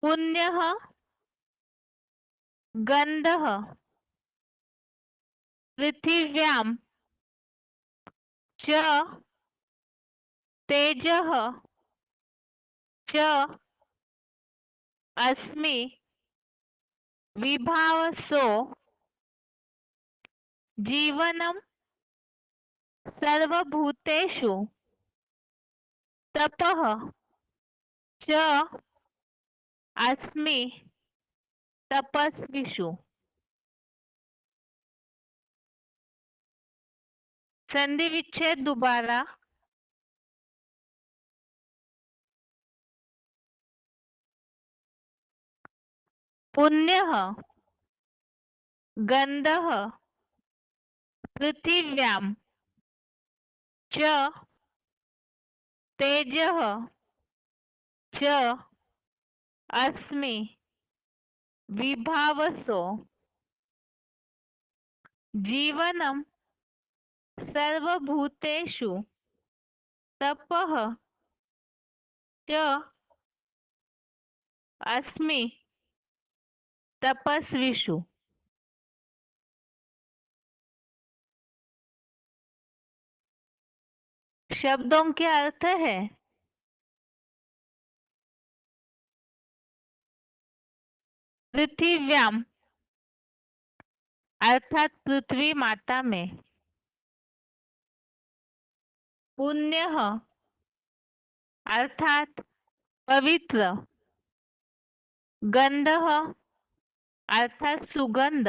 पुण्यः गन्धः पृथिव्यां च तेजः च अस्मि विभावसो जीवनं सर्वभूतेषु तपः च अस्मि तपस्विषु। संधि विच्छेद दोबारा। पुण्यः गन्धः पृथिव्यां च तेजः च अस्मि विभावसो जीवनं सर्वभूतेषु तपः च अस्मि तपस्विषु। शब्दों के अर्थ है पृथिव्यां अर्थात पृथ्वी माता में, पुण्यः अर्थात पवित्र, गंधः अर्थात सुगंध,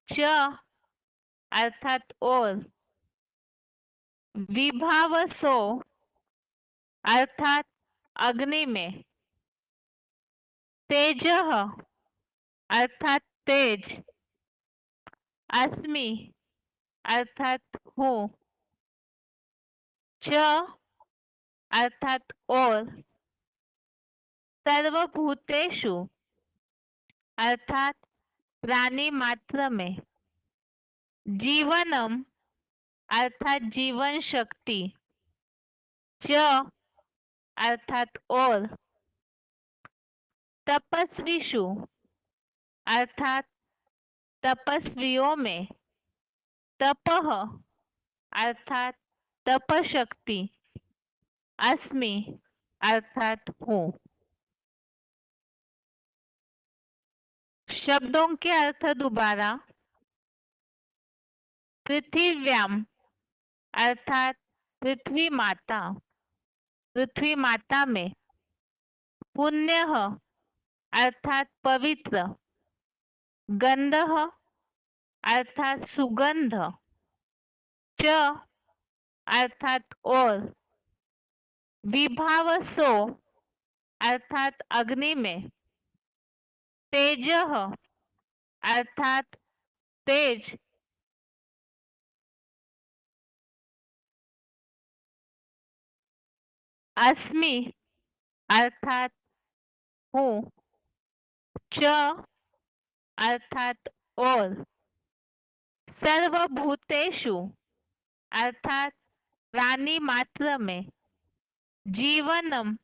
च अर्थात और, विभावसो अर्थात अग्नि में, तेजः अर्थात तेज, अस्मि अर्थात हूँ, च अर्थात और, सर्वभूतेषु अर्थात प्राणी मात्र में, जीवनम अर्थात जीवन शक्ति, च अर्थात और, तपस्विषु अर्थात तपस्वियों में, तपः अर्थात तप शक्ति, अस्मि अर्थात हूँ। शब्दों के अर्थ दोबारा। पृथिव्यां अर्थात पृथ्वी माता, पृथ्वी माता में, पुण्यः अर्थात पवित्र, गंधः अर्थात सुगंध, च अर्थात और, विभावसो अर्थात अग्नि में, तेजः अर्थात तेज, अस्मि अर्थात हूँ, च अर्थात और, सर्वभूतेषु अर्थात प्राणी मात्र में, जीवनम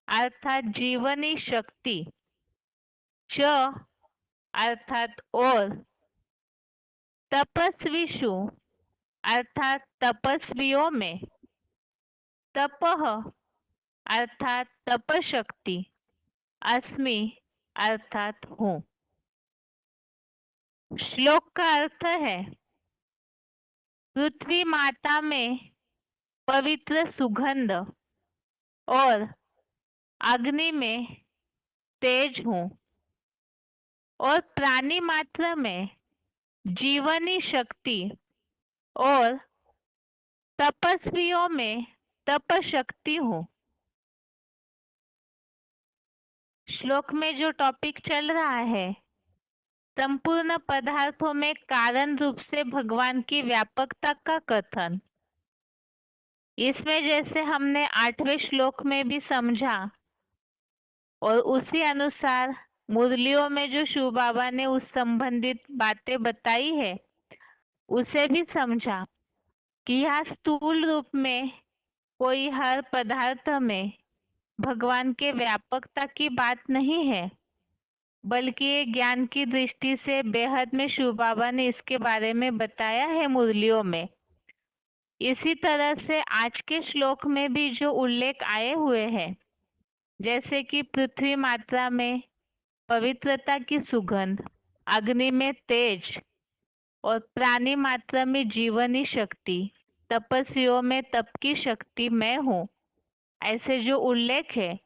अर्थात जीवनी शक्ति, च अर्थात और, तपस्विषु अर्थात तपस्वियों में, तपः अर्थात तप शक्ति, अस्मि अर्थात हूँ। श्लोक का अर्थ है पृथ्वी माता में पवित्र सुगंध और अग्नि में तेज हूँ और प्राणी मात्र में जीवनी शक्ति और तपस्वियों में तप शक्ति हूँ। श्लोक में जो टॉपिक चल रहा है संपूर्ण पदार्थों में कारण रूप से भगवान की व्यापकता का कथन, इसमें जैसे हमने 8वें श्लोक में भी समझा और उसी अनुसार मुरलियों में जो शिव बाबा ने उस संबंधित बातें बताई है उसे भी समझा कि यह स्थूल रूप में कोई हर पदार्थ में भगवान के व्यापकता की बात नहीं है, बल्कि ये ज्ञान की दृष्टि से बेहद में शिव बाबा ने इसके बारे में बताया है मुरलियों में। इसी तरह से आज के श्लोक में भी जो उल्लेख आए हुए हैं, जैसे कि पृथ्वी मात्रा में पवित्रता की सुगंध, अग्नि में तेज और प्राणी मात्रा में जीवनी शक्ति, तपस्वियों में तप की शक्ति मैं हूँ, ऐसे जो उल्लेख है,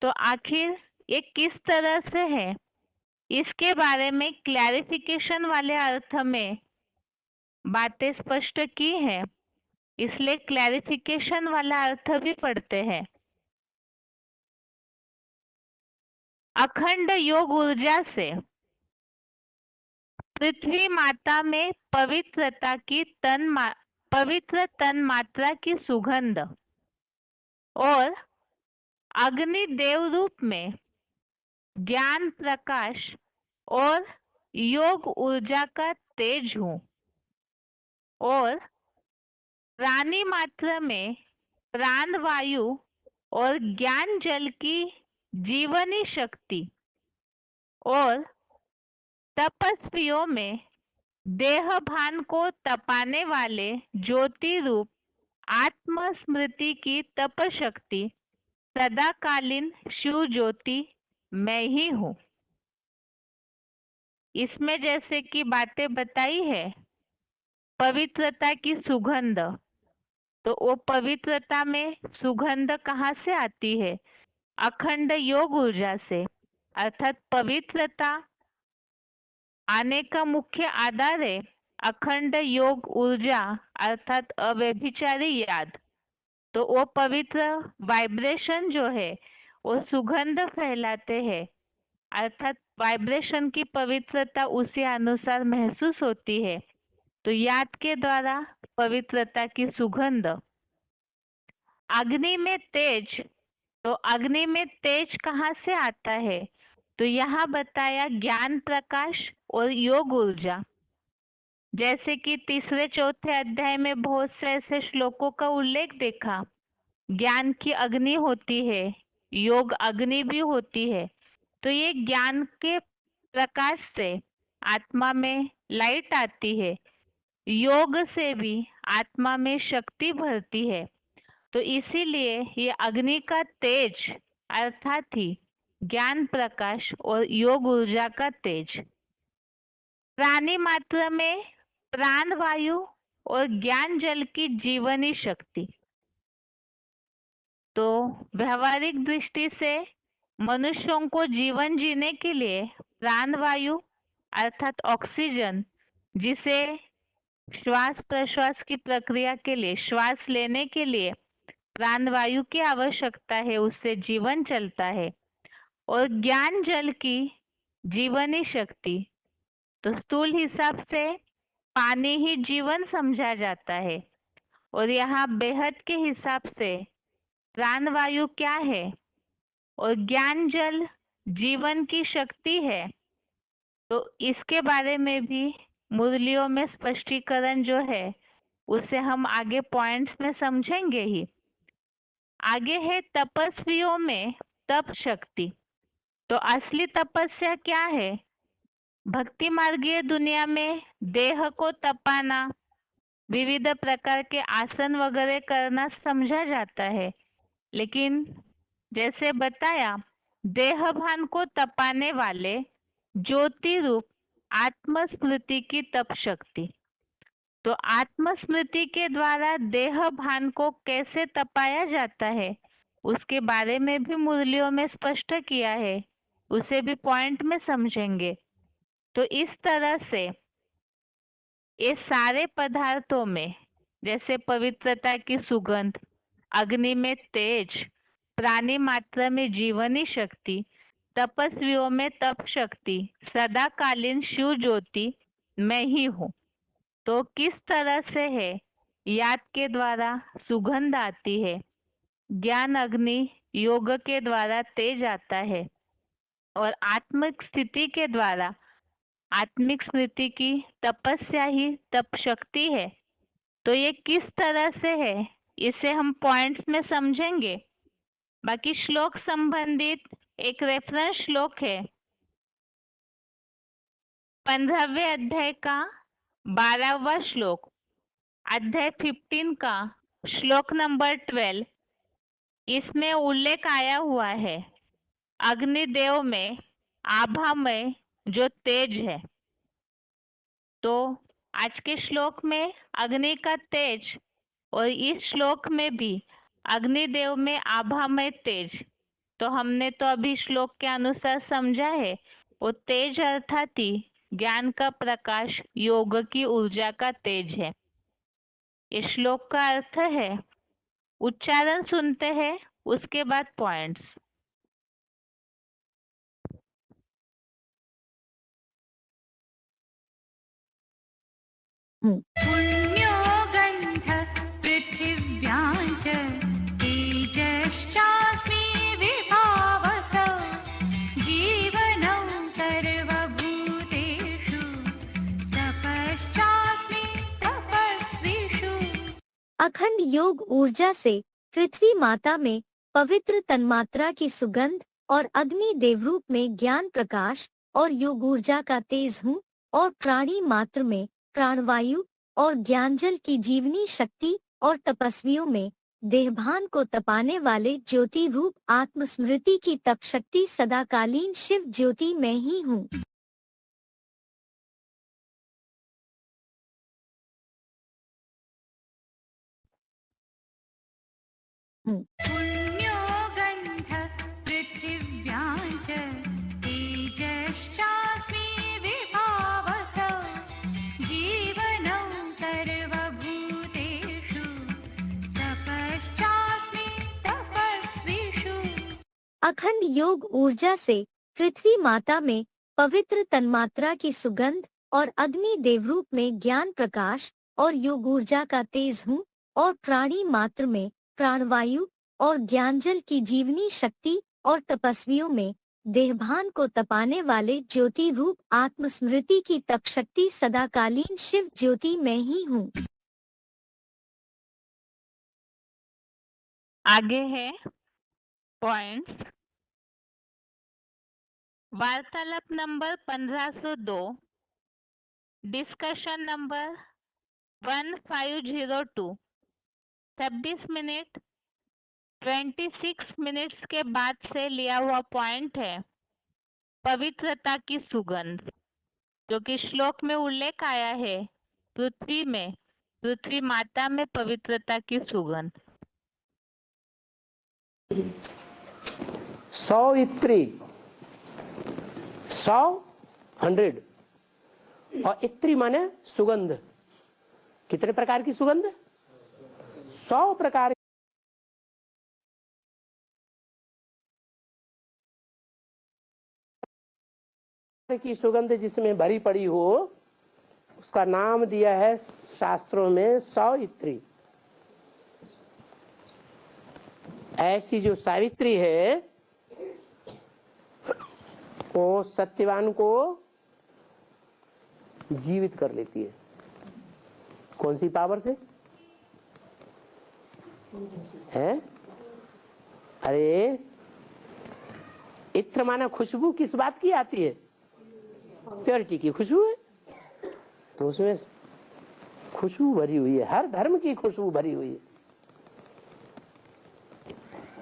तो आखिर ये किस तरह से है, इसके बारे में क्लैरिफिकेशन वाले अर्थ में बातें स्पष्ट की है, इसलिए क्लैरिफिकेशन वाला अर्थ भी पढ़ते हैं। अखंड योग ऊर्जा से पृथ्वी माता में पवित्र तन मात्रा की सुगंध और अग्नि देव रूप में ज्ञान प्रकाश और योग ऊर्जा का तेज हूँ और प्राणी मात्र में प्राण वायु और ज्ञान जल की जीवनी शक्ति और तपस्वियों में देह भान को तपाने वाले ज्योति रूप आत्म स्मृति की तप शक्ति सदाकालीन शिव ज्योति मैं ही हूँ। इसमें जैसे कि बातें बताई है, पवित्रता की सुगंध, तो वो पवित्रता में सुगंध कहाँ से आती है? अखंड योग ऊर्जा से, अर्थात पवित्रता आने का मुख्य आधार है अखंड योग ऊर्जा अर्थात अव्यभिचारी याद। तो वो पवित्र वाइब्रेशन जो है वो सुगंध फैलाते हैं, अर्थात वाइब्रेशन की पवित्रता उसी अनुसार महसूस होती है। तो याद के द्वारा पवित्रता की सुगंध। अग्नि में तेज, तो अग्नि में तेज कहाँ से आता है? तो यहाँ बताया ज्ञान प्रकाश और योग ऊर्जा। जैसे कि तीसरे चौथे अध्याय में बहुत से ऐसे श्लोकों का उल्लेख देखा, ज्ञान की अग्नि होती है, योग अग्नि भी होती है। तो ये ज्ञान के प्रकाश से आत्मा में लाइट आती है, योग से भी आत्मा में शक्ति भरती है। तो इसीलिए ये अग्नि का तेज अर्थात ही ज्ञान प्रकाश और योग ऊर्जा का तेज। प्राणी मात्र में प्राण वायु और ज्ञान जल की जीवनी शक्ति। तो व्यवहारिक दृष्टि से मनुष्यों को जीवन जीने के लिए प्राण वायु अर्थात ऑक्सीजन, जिसे श्वास प्रश्वास की प्रक्रिया के लिए, श्वास लेने के लिए प्राण वायु की आवश्यकता है, उससे जीवन चलता है। और ज्ञान जल की जीवनी शक्ति, तो स्थूल हिसाब से पानी ही जीवन समझा जाता है, और यहाँ बेहद के हिसाब से प्राण वायु क्या है और ज्ञान जल जीवन की शक्ति है। तो इसके बारे में भी मुरलियों में स्पष्टीकरण जो है उसे हम आगे पॉइंट्स में समझेंगे ही। आगे है तपस्वियों में तप शक्ति। तो असली तपस्या क्या है? भक्ति मार्गीय दुनिया में देह को तपाना, विविध प्रकार के आसन वगैरह करना समझा जाता है, लेकिन जैसे बताया देह भान को तपाने वाले ज्योति रूप आत्मस्मृति की तप शक्ति। तो आत्मस्मृति के द्वारा देह भान को कैसे तपाया जाता है उसके बारे में भी मुरलियों में स्पष्ट किया है, उसे भी पॉइंट में समझेंगे। तो इस तरह से ये सारे पदार्थों में जैसे पवित्रता की सुगंध, अग्नि में तेज, प्राणी मात्रा में जीवनी शक्ति, तपस्वियों में तप शक्ति, सदाकालीन शिव ज्योति मैं ही हूँ। तो किस तरह से है? याद के द्वारा सुगंध आती है, ज्ञान अग्नि योग के द्वारा तेज आता है, और आत्मिक स्थिति के द्वारा आत्मिक स्मृति की तपस्या ही तप शक्ति है। तो ये किस तरह से है इसे हम पॉइंट्स में समझेंगे। बाकी श्लोक संबंधित एक रेफरेंस श्लोक है 15वें अध्याय का 12वां श्लोक, अध्याय 15 का श्लोक नंबर 12। इसमें उल्लेख आया हुआ है अग्निदेव में आभा में जो तेज है। तो आज के श्लोक में अग्नि का तेज और इस श्लोक में भी अग्निदेव में आभा में तेज। तो हमने तो अभी श्लोक के अनुसार समझा है वो तेज अर्थात ही ज्ञान का प्रकाश, योग की ऊर्जा का तेज है। इस श्लोक का अर्थ है, उच्चारण सुनते हैं उसके बाद पॉइंट्स। पुण्यो गन्धः पृथिव्यां च तेजश्चास्मि विभावसौ जीवनौ सर्वभूतेषु तपश्चास्मि तपस्विषु। अखंड योग ऊर्जा से पृथ्वी माता में पवित्र तन्मात्रा की सुगंध और अग्नि देवरूप में ज्ञान प्रकाश और योग ऊर्जा का तेज हूँ और प्राणी मात्र में प्राणवायु और ज्ञानजल की जीवनी शक्ति और तपस्वियों में देहभान को तपाने वाले ज्योति रूप आत्मस्मृति की तप शक्ति सदाकालीन शिव ज्योति में ही हूँ। पुण्यो गन्धः पृथिव्यां च तेजश्चास्मि विभावसौ जीवनौ सर्वभूतेषु तपश्चास्मि तपस्विषु। अखंड योग ऊर्जा से पृथ्वी माता में पवित्र तन्मात्रा की सुगंध और अग्नि देवरूप में ज्ञान प्रकाश और योग ऊर्जा का तेज हूँ और प्राणी मात्र में प्राणवायु और ज्ञानजल की जीवनी शक्ति और तपस्वियों में देहभान को तपाने वाले ज्योति रूप आत्मस्मृति की तप शक्ति सदाकालीन शिव ज्योति में ही हूँ। आगे है पॉइंट्स। वार्तालाप number 1502, discussion number 1502, 26 minute 26 minutes के बाद से लिया हुआ पॉइंट है पवित्रता की सुगंध, जो कि श्लोक में उल्लेख आया है पृथ्वी माता में पवित्रता की सुगंध। सौइत्री, 100 100 और इत्री माने सुगंध। कितने प्रकार की सुगंध? 100 प्रकार की सुगंध जिसमें भरी पड़ी हो उसका नाम दिया है शास्त्रों में सौइत्री। ऐसी जो सावित्री है वो सत्यवान को जीवित कर लेती है। कौन सी पावर से है? अरे इत्र माना खुशबू किस बात की आती है? प्योरिटी की खुशबू है। तो उसमें खुशबू भरी हुई है, हर धर्म की खुशबू भरी हुई है।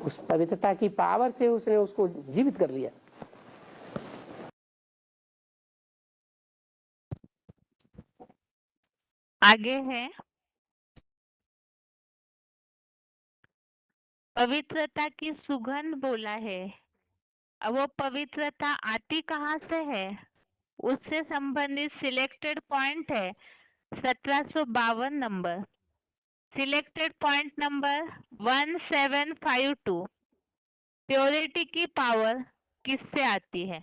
उस पवित्रता की पावर से उसने उसको जीवित कर लिया। आगे है पवित्रता की सुगंध बोला है। अब वो पवित्रता आती कहाँ से है उससे संबंधित सिलेक्टेड पॉइंट है 1752 number. Selected point number 1752, purity की पावर किससे आती है?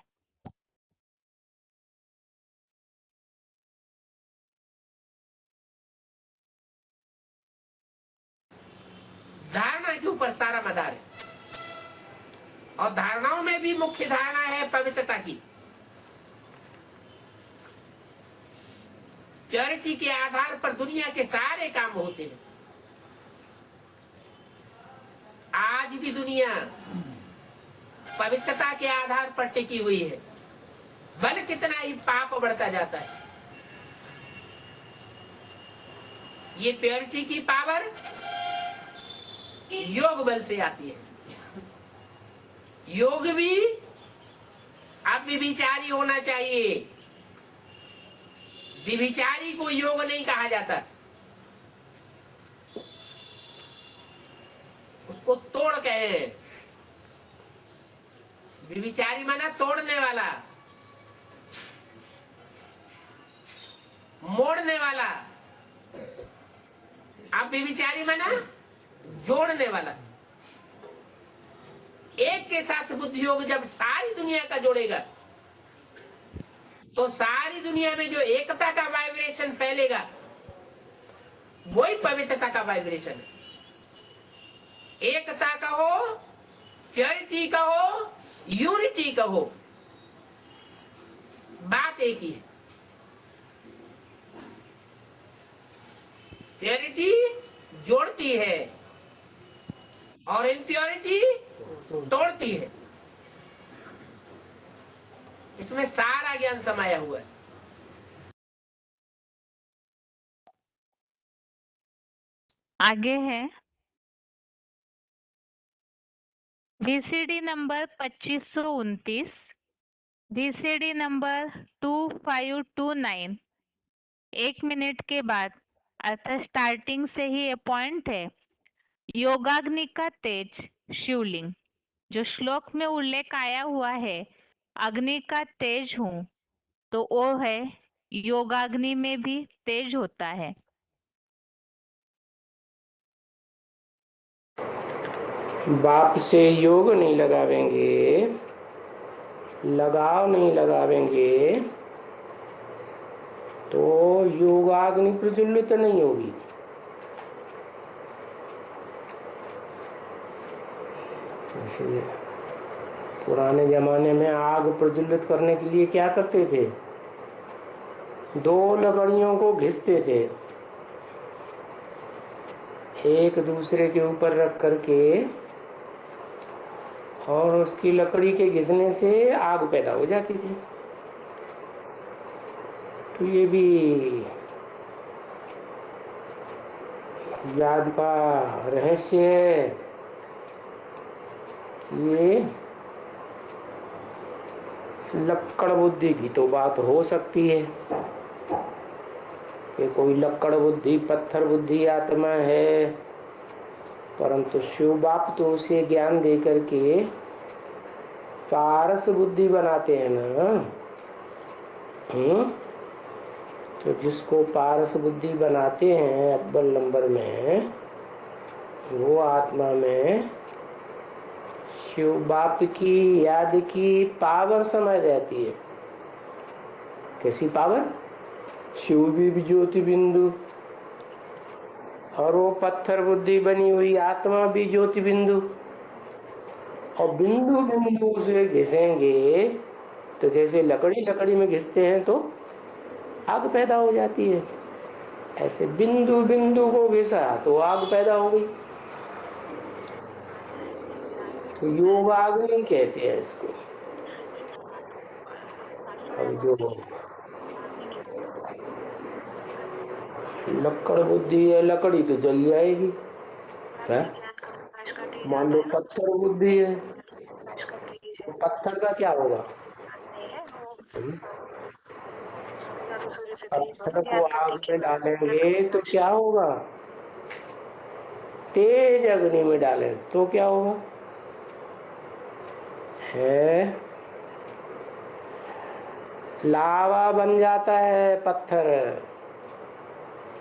धारणा के ऊपर सारा मदार है और धारणाओं में भी मुख्य धारणा है पवित्रता की। प्योरिटी के आधार पर दुनिया के सारे काम होते हैं। आज भी दुनिया पवित्रता के आधार पर टिकी हुई है, बल कितना ही पाप बढ़ता जाता है। ये प्योरिटी की पावर योग बल से आती है। योग भी अब विचारी होना चाहिए। विचारी को योग नहीं कहा जाता, उसको तोड़ कहे। विचारी माना तोड़ने वाला, मोड़ने वाला। अब विचारी माना जोड़ने वाला। एक के साथ बुद्धि योग जब सारी दुनिया का जोड़ेगा तो सारी दुनिया में जो एकता का वाइब्रेशन फैलेगा वही पवित्रता का वाइब्रेशन है। एकता का हो, प्योरिटी का हो, यूनिटी का हो, बात एक ही है। प्योरिटी जोड़ती है और इम्प्योरिटी तोड़ती है। इसमें सारा ज्ञान समाया हुआ है। आगे है VCD number 2529, VCD number 2529। 1 minute के बाद अर्थात स्टार्टिंग से ही ये पॉइंट है। योगाग्नि का तेज शिवलिंग, जो श्लोक में उल्लेख आया हुआ है, अग्नि का तेज हूँ, तो वो है योगाग्नि में भी तेज होता है। बाप से योग नहीं लगावेंगे, लगाव नहीं लगावेंगे तो योगाग्नि प्रज्वलित नहीं होगी। इसलिए पुराने जमाने में आग प्रज्वलित करने के लिए क्या करते थे? 2 लकड़ियों को घिसते थे, एक दूसरे के ऊपर रख करके, और उसकी लकड़ी के घिसने से आग पैदा हो जाती थी। तो ये भी याद का रहस्य है कि ये लक्कड़ बुद्धि की तो बात हो सकती है कि कोई लक्कड़ बुद्धि, पत्थर बुद्धि आत्मा है, परंतु शिव बाप तो उसे ज्ञान दे करके पारस बुद्धि बनाते हैं ना। तो जिसको पारस बुद्धि बनाते हैं अव्वल नंबर में, वो आत्मा में शिव बाप की याद की पावर समझ जाती है। कैसी पावर? शिव भी ज्योति बिंदु, और वो पत्थर बुद्धि बनी हुई आत्मा भी ज्योति बिंदु, और बिंदु बिंदु से घिसेंगे तो जैसे लकड़ी में घिसते हैं तो आग पैदा हो जाती है, ऐसे बिंदु बिंदु को घिसा तो आग पैदा हो गई। तो योगाग्नि कहते हैं इसको। अब जो लक्कड़ बुद्धि है, लकड़ी तो जल जाएगी है? मान लो पत्थर बुद्धि है, तो पत्थर का क्या होगा? पत्थर को आग में डालेंगे तो क्या होगा? तेज अग्नि में डालें तो क्या होगा? है लावा बन जाता है पत्थर।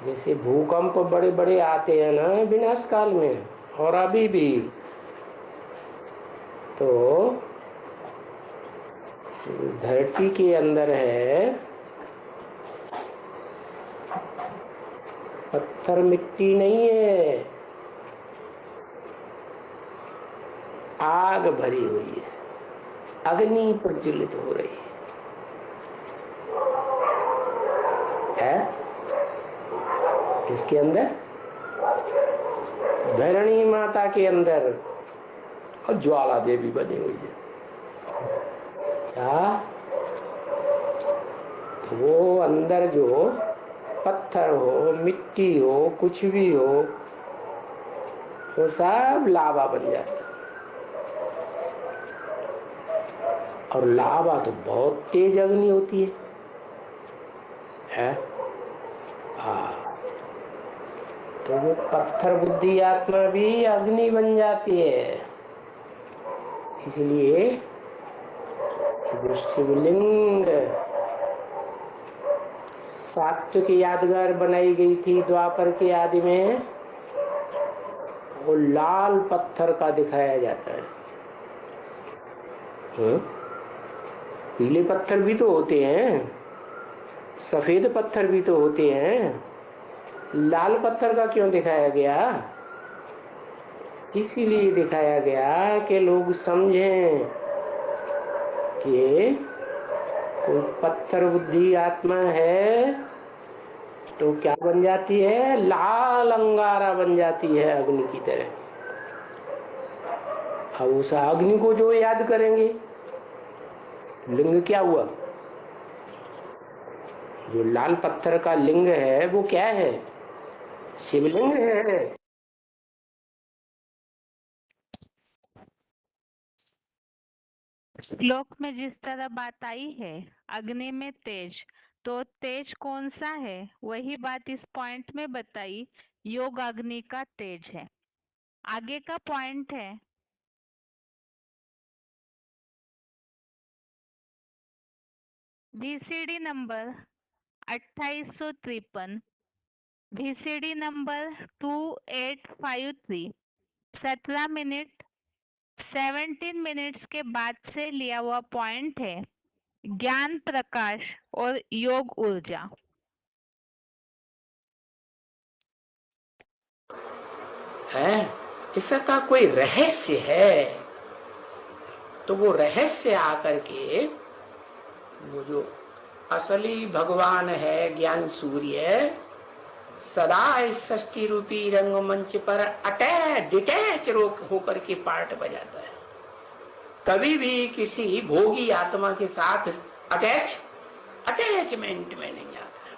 जैसे भूकंप बड़े बड़े आते हैं ना विनाश काल में, और अभी भी, तो धरती के अंदर है पत्थर, मिट्टी नहीं है, आग भरी हुई है, अग्नि प्रज्वलित हो रही है। इसके अंदर धरणी माता के अंदर और ज्वाला देवी बनी हुई है। क्या? तो वो अंदर जो पत्थर हो, मिट्टी हो, कुछ भी हो, वो सब लावा बन जाता है। और लावा तो बहुत तेज अग्नि होती है? हाँ, तो वो पत्थर बुद्धि आत्मा भी अग्नि बन जाती है। इसलिए जो शिवलिंग सात्विक यादगार बनाई गई थी द्वापर के आदि में, वो लाल पत्थर का दिखाया जाता है। पीले पत्थर भी तो होते हैं, सफेद पत्थर भी तो होते हैं, लाल पत्थर का क्यों दिखाया गया? इसीलिए दिखाया गया कि लोग समझें कि कोई पत्थर बुद्धि आत्मा है तो क्या बन जाती है? लाल अंगारा बन जाती है अग्नि की तरह। अब उस अग्नि को जो याद करेंगे, लिंग क्या हुआ? जो लाल पत्थर का लिंग है वो क्या है? शिवलिंग है। श्लोक में जिस तरह बात आई है अग्नि में तेज, तो तेज कौन सा है वही बात इस पॉइंट में बताई, योग अग्नि का तेज है। आगे का पॉइंट है VCD number 2853, VCD number 2853, 17 minute 17 minutes के बाद से लिया हुआ पॉइंट है ज्ञान प्रकाश और योग ऊर्जा। है इसका कोई रहस्य है, तो वो रहस्य आकर के वो जो असली भगवान है ज्ञान सूर्य सदा इस षष्ठी रूपी रंगमंच पर डिटैच होकर के पार्ट बजाता है। कभी भी किसी भोगी आत्मा के साथ अटैचमेंट में नहीं आता है।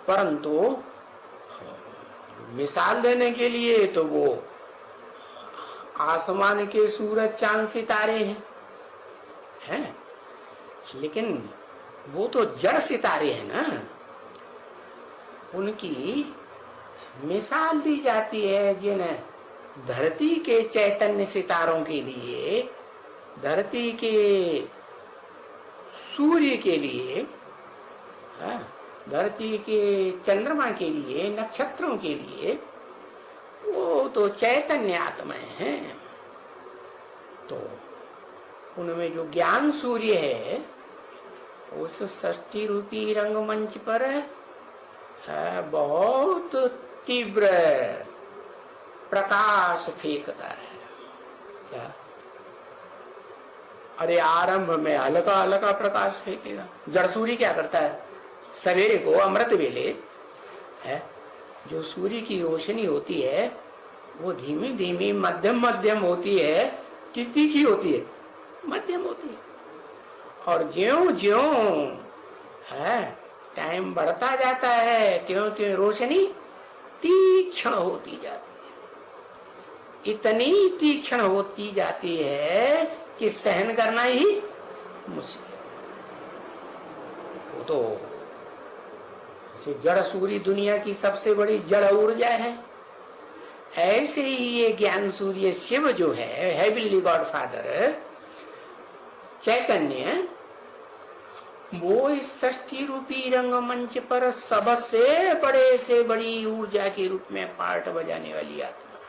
परंतु मिसाल देने के लिए तो वो आसमान के सूरज चांद सितारे हैं, लेकिन वो तो जड़ सितारे हैं ना, उनकी मिसाल दी जाती है जिन धरती के चैतन्य सितारों के लिए, धरती के सूर्य के लिए, धरती के चंद्रमा के लिए, नक्षत्रों के लिए, वो तो चैतन्य आत्माएं हैं। तो उनमें जो ज्ञान सूर्य है उस षष्ठी रूपी रंगमंच पर बहुत तीव्र प्रकाश फेंकता है। क्या? अरे आरंभ में हल्का हल्का प्रकाश फेंकेगा। जड़ सूर्य क्या करता है? सवेरे को अमृत वेले है जो सूर्य की रोशनी होती है वो धीमी धीमी मध्यम मध्यम होती है कि तीखी होती है? मध्यम होती है। और ज्यों ज्यों है टाइम बढ़ता जाता है त्यों त्यों रोशनी तीक्ष्ण होती जाती है। इतनी तीक्ष्ण होती जाती है कि सहन करना ही मुश्किल। वो तो जड़ सूर्य दुनिया की सबसे बड़ी जड़ ऊर्जा है। ऐसे ही ये ज्ञान सूर्य शिव जो है हेवनली गॉड फादर चैतन्य, वो इस षष्ठी रूपी रंगमंच पर सबसे बड़े से बड़ी ऊर्जा के रूप में पार्ट बजाने वाली आत्मा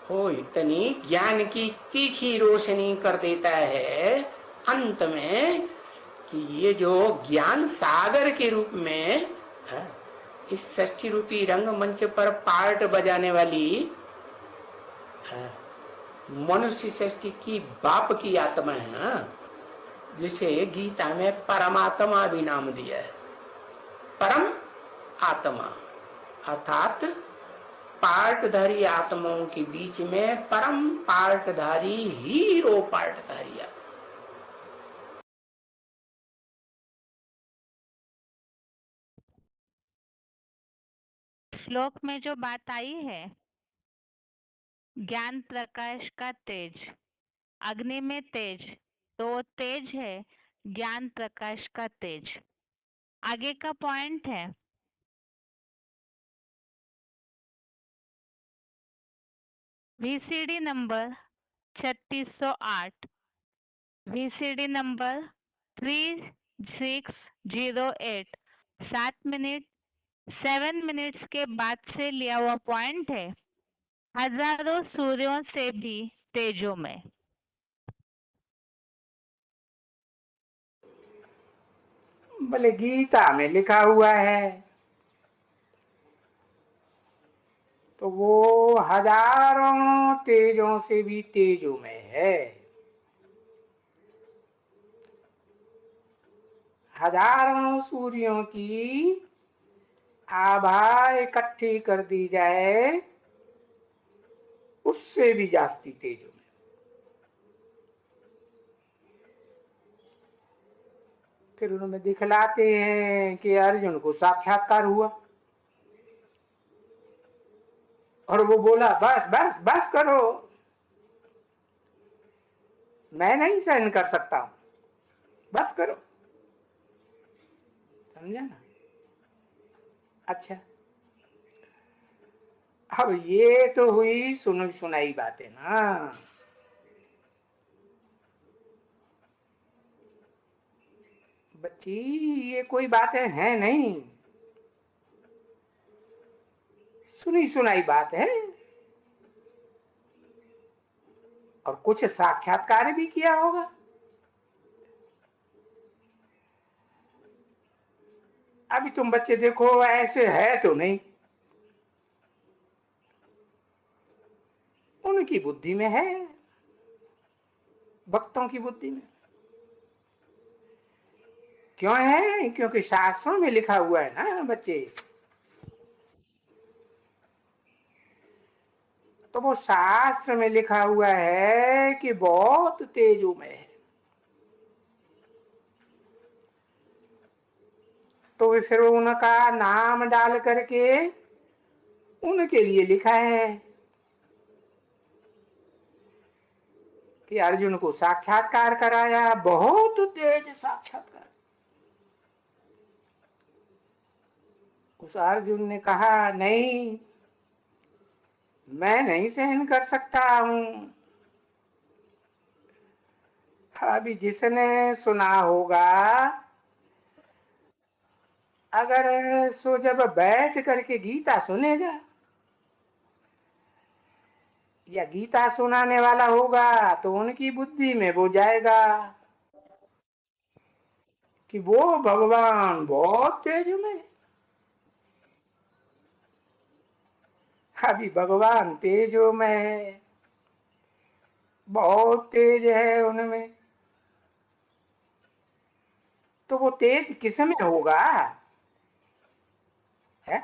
हो। इतनी ज्ञान की तीखी रोशनी कर देता है अंत में कि ये जो ज्ञान सागर के रूप में इस षष्ठी रूपी रंगमंच पर पार्ट बजाने वाली मनुष्य सृष्टि की बाप की आत्मा है, जिसे गीता में परमात्मा भी नाम दिया है। परम आत्मा अर्थात पार्टधारी आत्माओं के बीच में परम पार्टधारी हीरो पार्टधारी आत्मा। श्लोक में जो बात आई है, ज्ञान प्रकाश का तेज, अग्नि में तेज, तो वो तेज है ज्ञान प्रकाश का तेज। आगे का पॉइंट है, VCD number 3608, VCD number 3608, 7 minutes के बाद से लिया हुआ पॉइंट है। हजारों सूर्यों से भी तेजों में। बोले गीता में लिखा हुआ है, तो वो हजारों तेजों से भी तेजों में है। हजारों सूर्यों की आभा इकट्ठी कर दी जाए, उससे भी जास्ती तेजों में। फिर उन्होंने दिखलाते हैं कि अर्जुन को साक्षात्कार हुआ और वो बोला बस बस बस करो, मैं नहीं सहन कर सकता, बस करो। समझा ना? अच्छा, अब ये तो हुई सुनी सुनाई बातें ना। बच्ची, ये कोई बातें हैं नहीं, सुनी सुनाई बात है। और कुछ साक्षात्कार भी किया होगा। अभी तुम बच्चे देखो, ऐसे है तो नहीं, उनकी बुद्धि में है, भक्तों की बुद्धि में। क्यों है? क्योंकि शास्त्रों में लिखा हुआ है ना बच्चे। तो वो शास्त्र में लिखा हुआ है कि बहुत तेजों में है, तो फिर उनका नाम डाल करके उनके लिए लिखा है कि अर्जुन को साक्षात्कार कराया, बहुत तेज साक्षात्कार। उस अर्जुन ने कहा नहीं, मैं नहीं सहन कर सकता हूं। अभी जिसने सुना होगा, अगर सो जब बैठ करके गीता सुनेगा या गीता सुनाने वाला होगा, तो उनकी बुद्धि में वो जाएगा कि वो भगवान बहुत तेज में। अभी भगवान तेजो में है, बहुत तेज है उनमें। तो वो तेज किस में होगा? है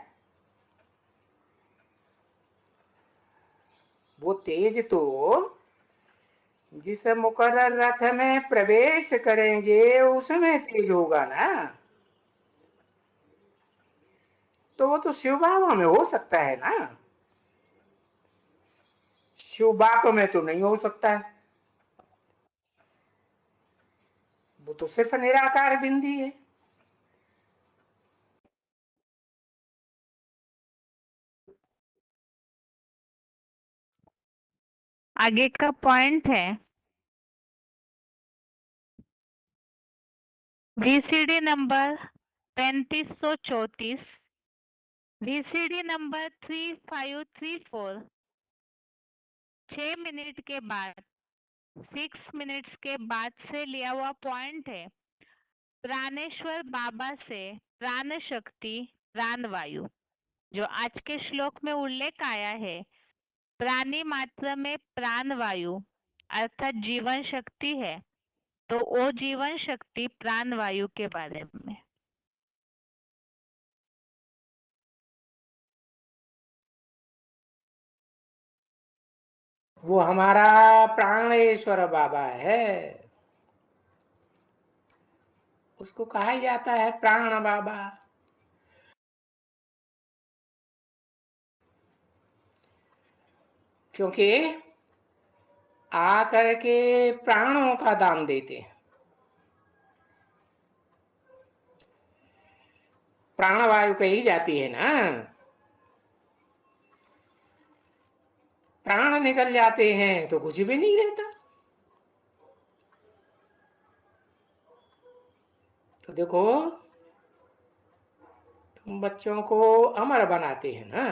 वो तेज तो जिस मुकर्रर रथ में प्रवेश करेंगे उसमें तेज होगा ना। तो वो तो शिव बाबा में हो सकता है ना, शिव बाप में तो नहीं हो सकता है। वो तो सिर्फ निराकार बिंदी है। आगे का पॉइंट है, VCD number 3534, VCD number 3534, 6 minute के बाद, 6 मिनट्स के बाद से लिया हुआ पॉइंट है। प्राणेश्वर बाबा से प्राण शक्ति, प्राण वायु, जो आज के श्लोक में उल्लेख आया है, प्राणी मात्र में प्राण वायु अर्थात जीवन शक्ति है, तो वो जीवन शक्ति प्राण वायु के बारे में। वो हमारा प्राणेश्वर बाबा है, उसको कहा जाता है प्राण बाबा। क्योंकि आकर के प्राणों का दान देते हैं। प्राणवायु कही जाती है ना, प्राण निकल जाते हैं तो कुछ भी नहीं रहता। तो देखो, तुम बच्चों को अमर बनाते हैं ना,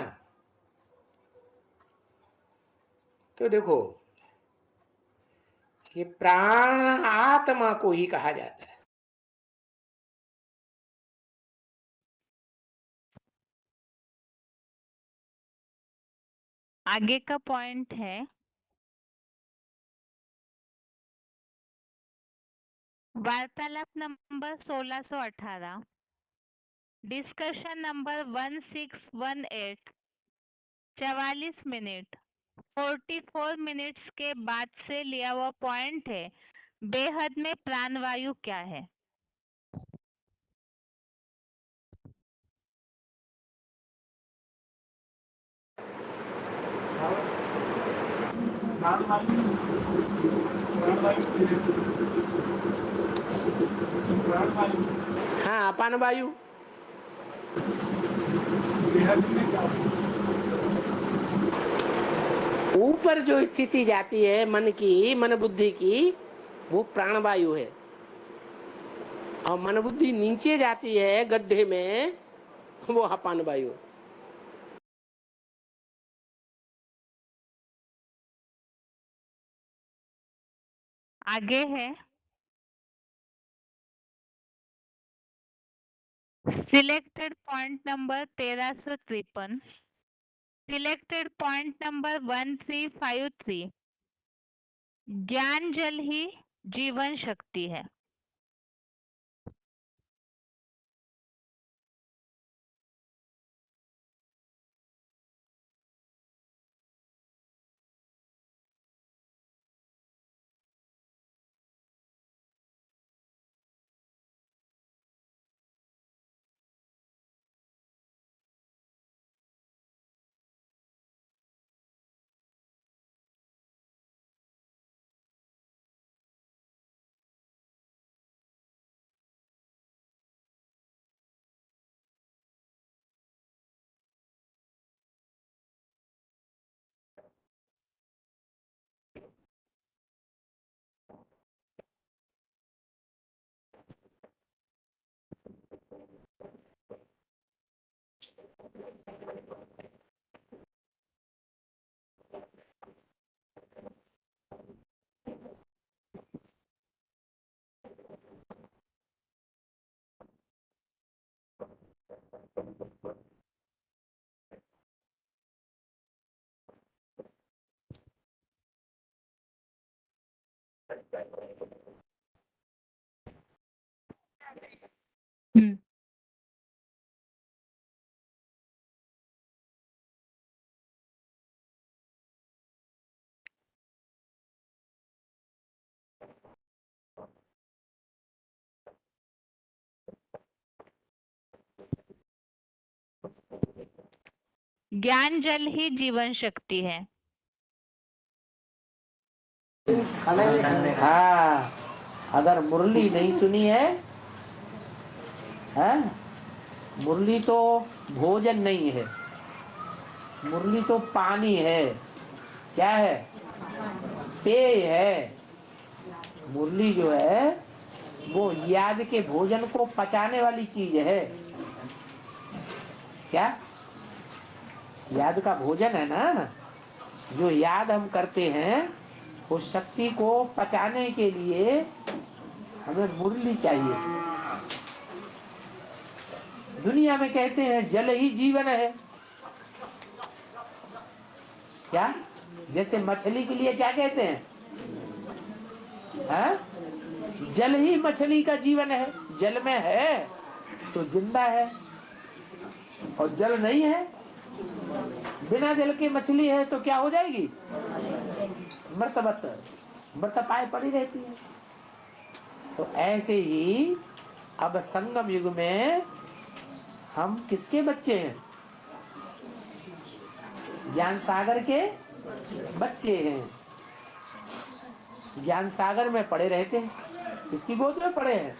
तो देखो ये प्राण आत्मा को ही कहा जाता है। आगे का पॉइंट है, वार्तालाप number 1618, discussion number 1618, 44 minute 44 minutes के बाद से लिया हुआ पॉइंट है। बेहद में प्राणवायु क्या है? हाँ, अपान वायु। ऊपर जो स्थिति जाती है मन की, मन बुद्धि की, वो प्राणवायु है। और मन बुद्धि नीचे जाती है गड्ढे में, वो अपान वायु। आगे है, selected point number 1353, selected point number 1353, ज्ञान जल ही जीवन शक्ति है। ज्ञान जल ही जीवन शक्ति है। हाँ, अगर मुरली नहीं सुनी है? मुरली तो भोजन नहीं है, मुरली तो पानी है। क्या है? पेय है। मुरली जो है वो याद के भोजन को पचाने वाली चीज है। क्या? याद का भोजन है ना, जो याद हम करते हैं, उस शक्ति को पचाने के लिए हमें मुरली चाहिए। दुनिया में कहते हैं जल ही जीवन है। क्या? जैसे मछली के लिए क्या कहते हैं? जल ही मछली का जीवन है। जल में है तो जिंदा है, और जल नहीं है, बिना जल के मछली है तो क्या हो जाएगी? मृत पाए पड़ी रहती है। तो ऐसे ही अब संगम युग में हम किसके बच्चे हैं? ज्ञान सागर के बच्चे हैं। ज्ञान सागर में पड़े रहते हैं। किसकी गोद में पड़े हैं?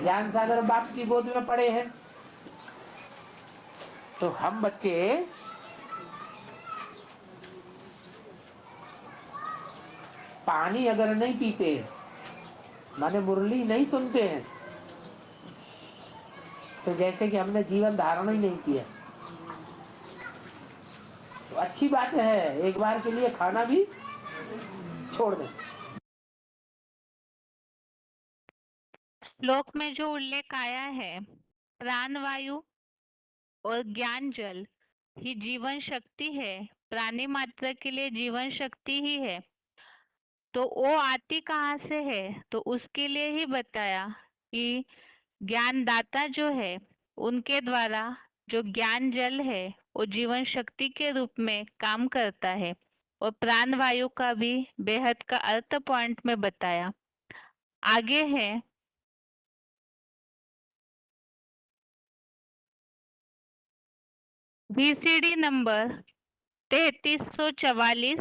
ज्ञान सागर बाप की गोद में पड़े हैं। तो हम बच्चे पानी अगर नहीं पीते, माने मुरली नहीं सुनते हैं, तो जैसे कि हमने जीवन धारण ही नहीं किया। तो अच्छी बात है, एक बार के लिए खाना भी छोड़ दें। श्लोक में जो उल्लेख आया है, प्राण वायु और ज्ञान जल ही जीवन शक्ति है, प्राणी मात्र के लिए जीवन शक्ति ही है। तो वो आती कहाँ से है? तो उसके लिए ही बताया कि ज्ञानदाता जो है उनके द्वारा जो ज्ञान जल है वो जीवन शक्ति के रूप में काम करता है। और प्राण वायु का भी बेहद का अर्थ पॉइंट में बताया। आगे है VCD number 3344,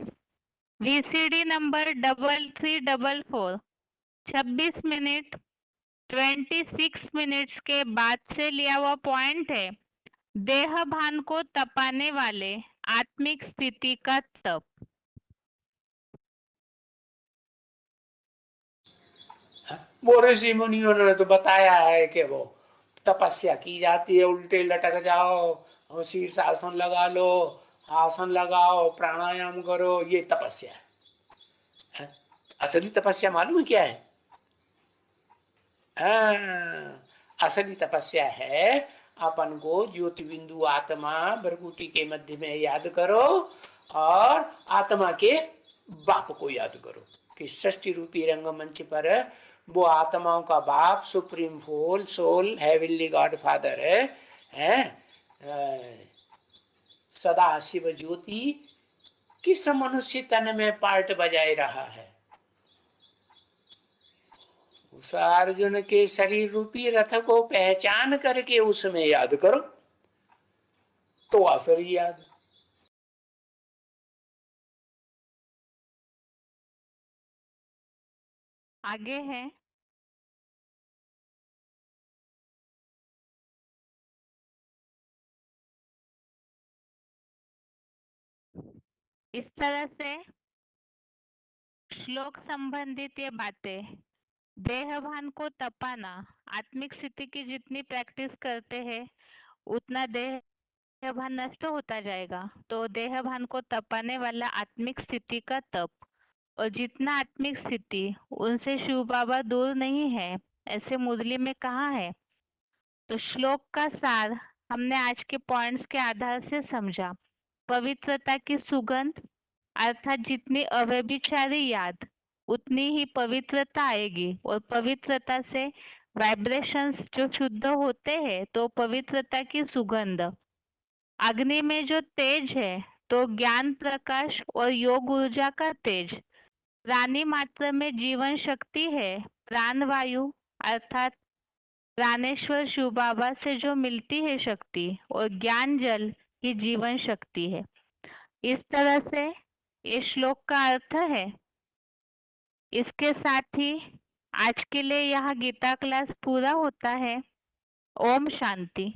VCD number 3344, 26 minute 26 minutes के बाद से लिया हुआ पॉइंट है। देह भान को तपाने वाले आत्मिक स्थिति का तप। वो ऋषि मुनियों ने तो बताया है कि वो तपस्या की जाती है, उल्टे लटक जाओ और शीर्षासन लगा लो, आसन लगाओ, प्राणायाम करो, ये तपस्या है। असली तपस्या मालूम है क्या है? असली तपस्या है अपन को ज्योति बिंदु आत्मा भ्रगुटी के मध्य में याद करो और आत्मा के बाप को याद करो कि सृष्टि रूपी रंगमंच पर वो आत्माओं का बाप supreme soul heavenly god father है, सदा शिव ज्योति किस मनुष्य तन में पार्ट बजाए रहा है। उस अर्जुन के शरीर रूपी रथ को पहचान करके उसमें याद करो तो असली याद। आगे है इस तरह से श्लोक संबंधित ये बातें, देह भान को तपाना, आत्मिक स्थिति की जितनी प्रैक्टिस करते हैं उतना देह भान नष्ट होता जाएगा। तो देह भान को तपाने वाला आत्मिक स्थिति का तप, और जितना आत्मिक स्थिति उनसे शिव बाबा दूर नहीं है, ऐसे मुरली में कहा है। तो श्लोक का सार हमने आज के पॉइंट्स के आधार से समझा। पवित्रता की सुगंध अर्थात जितनी अव्यभिचारी याद उतनी ही पवित्रता आएगी, और पवित्रता से वाइब्रेशंस जो शुद्ध होते हैं तो पवित्रता की सुगंध। अग्नि में जो तेज है तो ज्ञान प्रकाश और योग ऊर्जा का तेज। प्राणी मात्र में जीवन शक्ति है, प्राण वायु अर्थात प्राणेश्वर शिव बाबा से जो मिलती है शक्ति, और ज्ञान जल ही जीवन शक्ति है। इस तरह से ये श्लोक का अर्थ है। इसके साथ ही आज के लिए यह गीता क्लास पूरा होता है। ओम शांति।